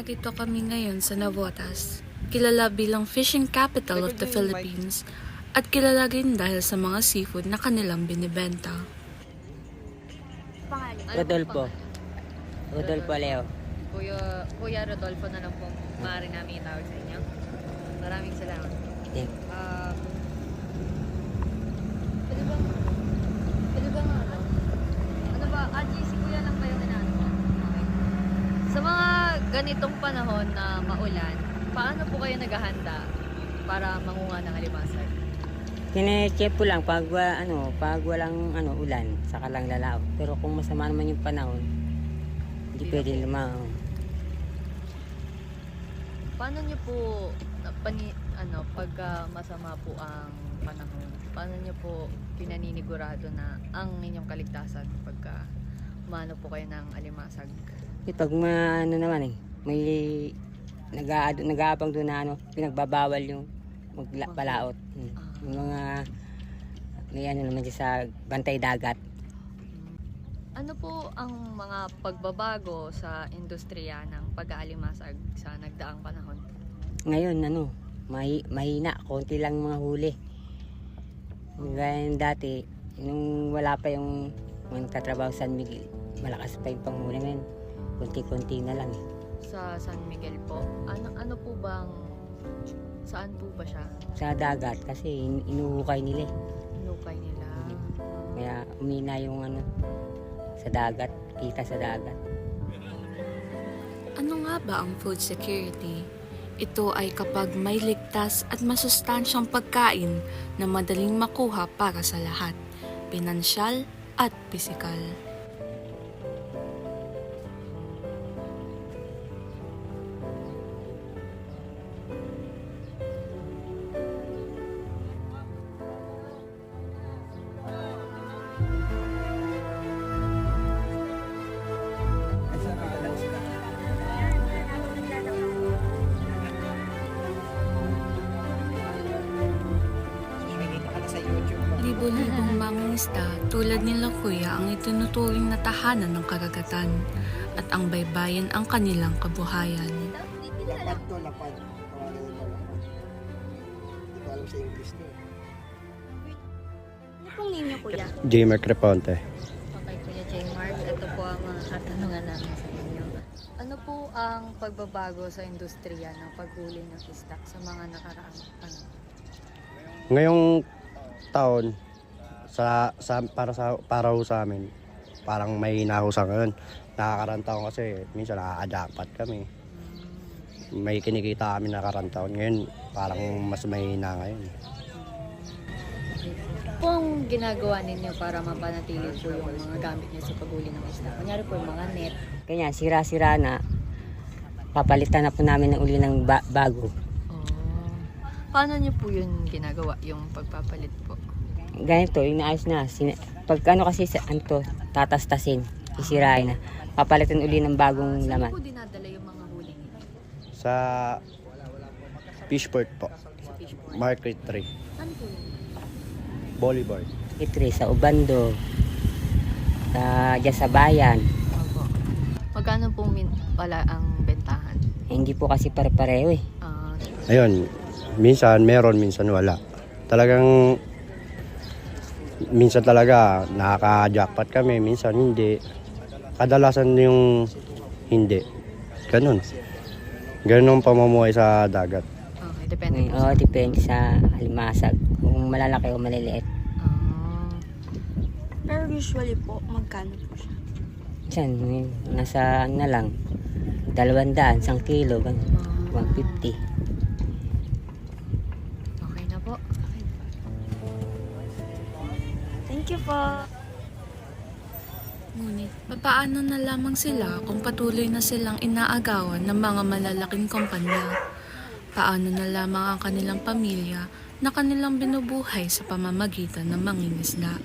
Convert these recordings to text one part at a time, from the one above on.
Narito kami ngayon sa Navotas, kilala bilang fishing capital of the Philippines at kilala rin dahil sa mga seafood na kanilang binibenta. Rodolfo. Rodolfo Leo. Kuya Rodolfo na lang po maaari namin itawag sa inyo. Maraming salamat. Yeah. Pwede ba ano ba, si Kuya lang ba yung inaano? Okay. Sa mga ganitong panahon na maulan, paano po kayo naghahanda para mangunga ng alimasag? Kine-check po lang pag walang ulan, saka lang lalao. Pero kung masama naman yung panahon, hindi pwede lumao. Paano niyo po pag masama po ang panahon, paano niyo po pinaninigurado na ang inyong kaligtasan pagka umano po kayo ng alimasag? Pag may nag-aabang doon na pinagbabawal yung magpalaot. Yung mga may naman dyan sa bantay dagat. Ano po ang mga pagbabago sa industriya ng pag-aalimasag sa nagdaang panahon? Ngayon mahina, konti lang mga huli. Gaya dati, nung wala pa yung nagtatrabaho sa San Miguel, malakas pa yung panghuli ngayon. Konti-konti na lang. Sa San Miguel po, ano po bang, saan po ba siya? Sa dagat kasi inuhukay nila eh. Inukay nila. Kaya umina yung sa dagat, kita sa dagat. Ano nga ba ang food security? Ito ay kapag may ligtas at masustansyang pagkain na madaling makuha para sa lahat, pinansyal at pisikal. Libo-libong mangingisda tulad nila Kuya ang itinuturing na tahanan ng karagatan at ang baybayin ang kanilang kabuhayan. Lapad to, lapad. Tawagan nila lapad. Hindi ko alam sa English to. Ano pong ninyo, Kuya? Jamer Creponte. Okay, Kuya J. Mark, ito po ang mga katanungan namin sa inyo. Ano po ang pagbabago sa industriya ng paghuli ng isda sa mga nakaraang panahon? Ngayong taon para ho sa amin, parang may nahusa ngayon. Nakakarang taon kasi minsan nakaka-jackpot kami. May kinikita kami nakarang taon. Ngayon parang mas mahina ngayon. Po ang ginagawa ninyo para mapanatili po yung mga gamit niyo sa paghuli ng isda? Kunyari po yung mga net. Kanya sira-sira na, papalitan na po namin ng uli ng bago. Paano niyo po yun ginagawa, yung pagpapalit po? Ganito, inaayos na. Pag kasi tatastasin, isirain na. Papalitan uli ng bagong Saan laman. po dinadala yung mga huli niyo? Sa Fishport po, Sa fishport? Market 3, Ano po yun? Boulevard. Itri sa Ubando, dyan sa bayan. Opo. Magkano po wala ang bentahan? Hindi po kasi pare-pareho eh. Ayun, minsan meron, minsan wala. Talagang minsan talaga nakaka-jackpot kami, minsan hindi. Kadalasan yung hindi. Ganun. Ganun ang pamumuhay sa dagat. Okay, depende po. Depende sa alimasag. Kung malalaki o maliliit. Pero usually po, magkano po siya? Diyan, nasa na lang. 200, 1 kilo, 150. Okay na po. Thank you po. Ngunit, papaano na lamang sila kung patuloy na silang inaagawan ng mga malalaking kumpanya? Paano na lamang ang kanilang pamilya na kanilang binubuhay sa pamamagitan ng mangingisda?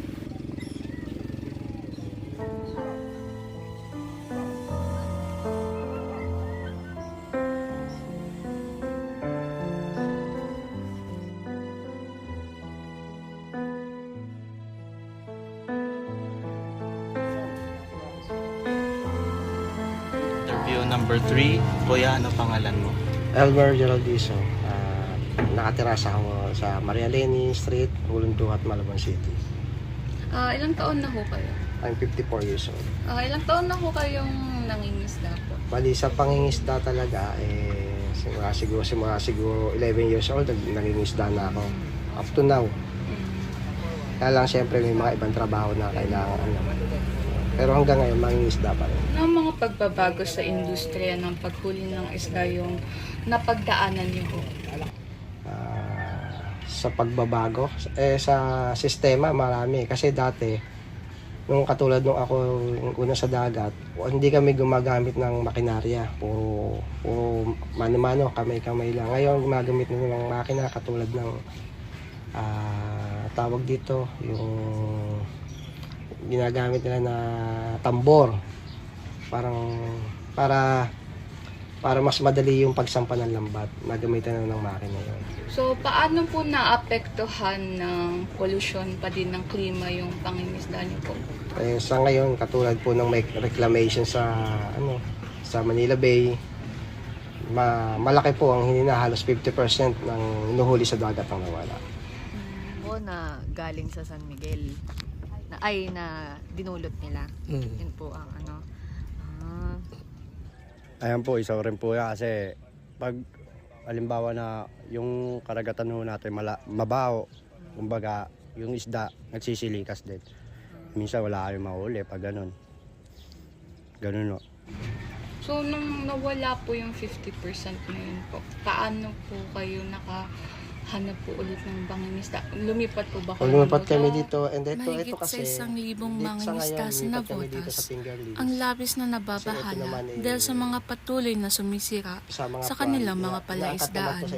interview number 3. Kuya, ano pangalan mo? Elmer Geraldizo. Nakatira sa Maria Lenny Street, Ulunduhat, Malabon City. Ilang taon na ho kayo? I'm 54 years old. Ilang taon na ho kayong nangingisda po? Bali sa pangingisda talaga, siguro 11 years old, nangingisda na ako. Up to now. Kaya lang siyempre may mga ibang trabaho na kailangan. Pero hanggang ngayon, mangingisda pa rin. Ano ang mga pagbabago sa industriya ng paghuli ng isda yung napagdaanan niyo ho? Sa pagbabago, sa sistema marami. Kasi dati, nung katulad nung ako yung una sa dagat, hindi kami gumagamit ng makinarya. Puro mano-mano, kamay-kamay lang. Ngayon, gumagamit na ng makina katulad ng tawag dito, yung ginagamit nila na tambor. Para mas madali yung pagsampa ng lambat, nagamitan na ng makina yun. So, paano po naapektuhan ng pollution pa din ng klima yung pangingisda niyo po? Sa ngayon, katulad po ng may reclamation sa Manila Bay, malaki po ang hinina, halos 50% ng inuhuli sa dagat ang nawala. O na galing sa San Miguel. Na dinulot nila. Yun po ang ano. Ayan po, isa rin po yan kasi pag halimbawa na yung karagatan ho natin mabaho, kumbaga yung isda nagsisilikas din. Minsan wala kayong mahuli pag ganun. Ganun no. So, nung nawala po yung 50% na yun po, paano po kayo nakahanap po ulit ng bangingisda? Lumipat po ba kayo? Lumipat kami dito, and ito Mahigit kasi sa 1,000 mangingisda sa lumipat kami dito sa Navotas Finger Lakes. ang labis na Kasi ito nababahala naman dahil sa mga patuloy na sumisira sa kanilang mga palaisdaan.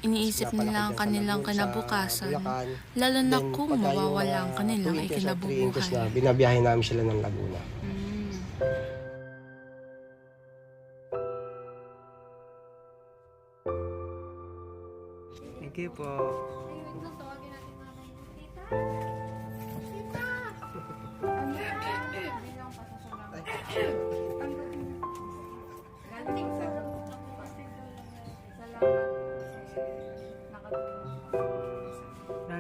Iniisip nila ang kanilang kinabukasan, lalo na kung mawawala ang kanilang ikinabubuhay. Binabiyahe namin sila ng Laguna. Thank you po.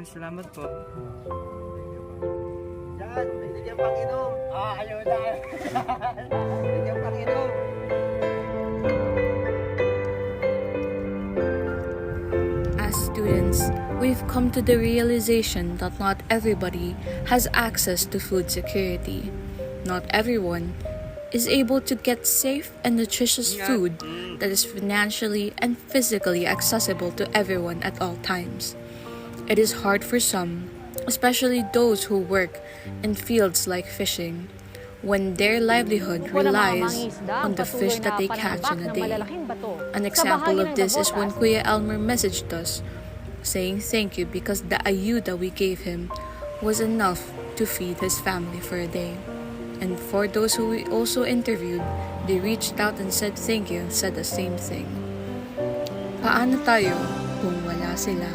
Salamat po. Yan, binigyan Panginoon. Ayaw na. Binigyan Panginoon. As students, we've come to the realization that not everybody has access to food security. Not everyone is able to get safe and nutritious food that is financially and physically accessible to everyone at all times. It is hard for some, especially those who work in fields like fishing, when their livelihood relies on the fish that they catch in a day. An example of this is when Kuya Elmer messaged us, saying thank you because the ayuda we gave him was enough to feed his family for a day. And for those who we also interviewed, they reached out and said thank you and said the same thing. Paano tayo kung wala sila?